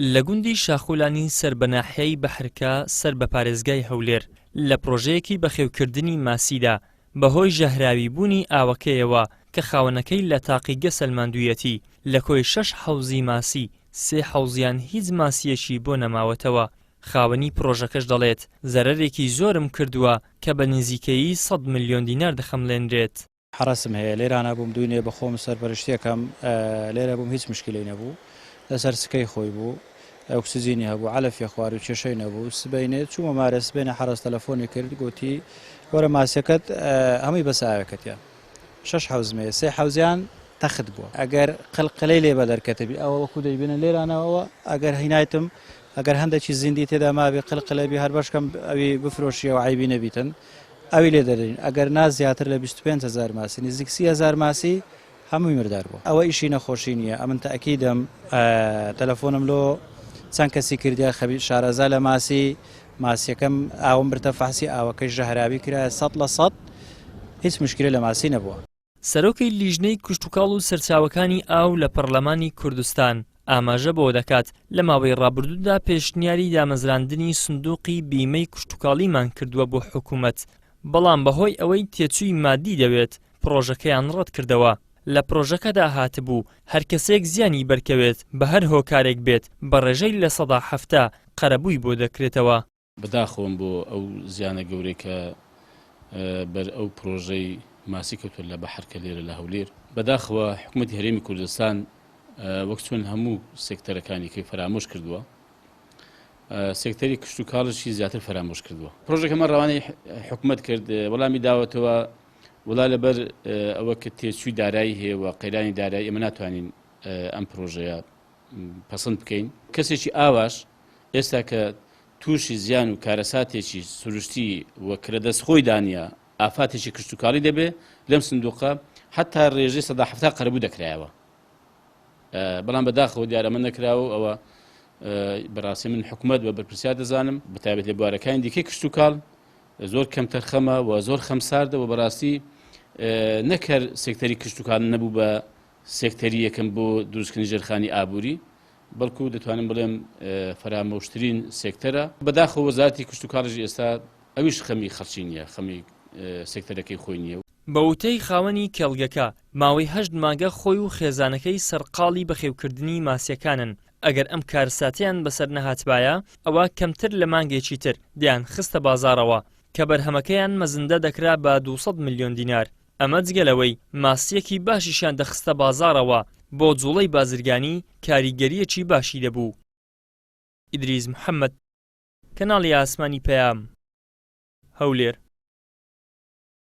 لە گوندی شاخولانی سەر بە ناحیەی بەحرکە سەر بە پارێزگای هەولێر لە پرۆژەیەکی بەخێوکردنی ماسیدا بەهۆی ژەهراوی بوونی ئاوەکەیەوە کە خاوەنەکەی لە تاقیگە سەلماندوویەتی لە کۆی 6 حەوزی ماسی 3 حەوزیان هیچ ماسیەکی بۆ نەماوەتەوە. خاوەنی پرۆژەکەش دەڵێت زەرەرێکی زۆرم کردووە کە بە نزیکەیی 100 ملیۆن دینار دەخەمڵێنرێت. حرەسم هەیە لێرانە بووم دوێنێ بە خۆم سەرپەرشتیەکەم لێرە بووم هیچ مشکلەی نەبوو لەسەر سکەی خۆی بوو ئۆکسجینی هەبوو علەفی خوار و کێشەی نەبوو سبەینێت چوومە مارە سبەینە حرەس تەلەفۆنی کرد گوتی وەرە ماسیەکەت هەمووی بەس ئاوەکەتیان 6 حەوزمەیە 3 حەوزیان تەخت بووە ئەگەر قەلقلەی لێ بە دەرکەتەبی ئەوە وەکو دەیبینن لێرانەوە ئەگەر هینایتم ئەگەر هەندێکی زیندی تێدا مابێ قەلقلەبی هەر بەشکەم ئەوی بفرۆشیەوە عیبی نەبیتن ئەوی لێ دەدەین ئەگەر ناز زیاتر لە 25,000 ماسی نزیک 30,000 ماسی هەمووی مردار بوو. ئەوە ئیشی نەخۆشی نییە ئەمن تەئەکیدم تەلەفۆنم لۆ چەند کەسی کردیا خەبی شارەزا لە ماسیەکەم ئاوم برتە فاسی ئاوەکەی ژەهراوی کرایە 100% هیچ مشکلە لە ماسی نەبووە. سەرۆکەی لیژنەی کشتوکاڵ و سەرچاوەکانی ئاو لە پەرلەمانی کوردستان ئاماژە بۆ دەکات لە ماوەی ڕابردوودا پێشنیاری دامەزراندنی سندوقی بیمەی کشتوکاڵیمان کردووە بۆ حکوومەت، بەڵام بەهۆی ئەوەی تێچووی مادی دەوێت پرۆژەکەیان ڕەت کردەوە. لە پرۆژەکەدا هاتبوو هەر کەسێک زیانی بەرکەوێت بە هەر هۆکارێک بێت بە ڕێژەی لە 170 قەرەبووی بۆ دەکرێتەوە. بەداخۆم بۆ ئەو زیانە گەورەی کە بەر ئەو پرۆژەی ماسی کەوتووە لە بەحرکە لێرە لە هەولێر بەداخەوە حکوومەتی هەرێمی کوردستان وەک چۆن هەموو سێکتەرەکانی کەی فەرامۆش کردووە سێکتەری کشتوکاڵشی زیاتر فەرامۆش کردووە. پرۆژەکەمە ڕەوانەی حکوومەت کرد وەڵامی داوەتەوە وڵا لەبەر ئەوە کە تێچووی دارایی هەیە و قەیرانی دارایی ئێمە ناتوانین ئەم پرۆژەیە پەسەند بکەین. کەسێکی ئاواش ئێستا کە تووشی زیان و کارەساتێکی سروشتی وە کرەدەستخۆی دانیە ئافاتێکی کشتوکاڵی دەبێ لەم سندوقە حتا ڕێژەی 170 قەرەبوو دەکرایەوە. بەڵام بەداخەوە دیارەمە نەکراوە ئەوە بەڕاستی من حکوومەت بە بەرپرسیار دەزانم بەتایبەت لە بوارەکانی دیکەی کشتوکاڵ زۆر کەم تەرخەمە و زۆر خەمساردەوە بەڕاستی نەکرد سێکتەری کشتوکاڵ نەبوو بە سێکتەری یەکەم بۆ دروستکردنی ژێرخانی ئابووری بەڵکو دەتوانم بڵێم فەرامۆشترین سێکتەرە. بەداخەوە وەزارەتی کشتوکاڵژی ئێستا ئەویش خەمی خەڵکی نییە خەمی سێکتەرەکەی خۆی نییە. بە وتەی خاوەنی کێڵگەکە ماوەی 8 مانگە خۆی و خێزانەکەی سەرقاڵی بەخێوکردنی ماسیەکانن. ئەگەر ئەم کارساتیان بەسەر نەهاتبایە ئەوە کەمتر لە مانگێکی تر دیان خستە بازاڕەوە کە بەرهەمەکەیان مەزندە دەکرا بە 200 ملیۆن دینار. ئەمە جگەلەوەی ماسیەکی باشیشان دەخستە بازاڕەوە بۆ جوڵەی بازرگانی کاریگەریەکی باشی دەبوو. ئیدریس محەممەد، کەناڵی ئاسمانی پەیام، هەولێر.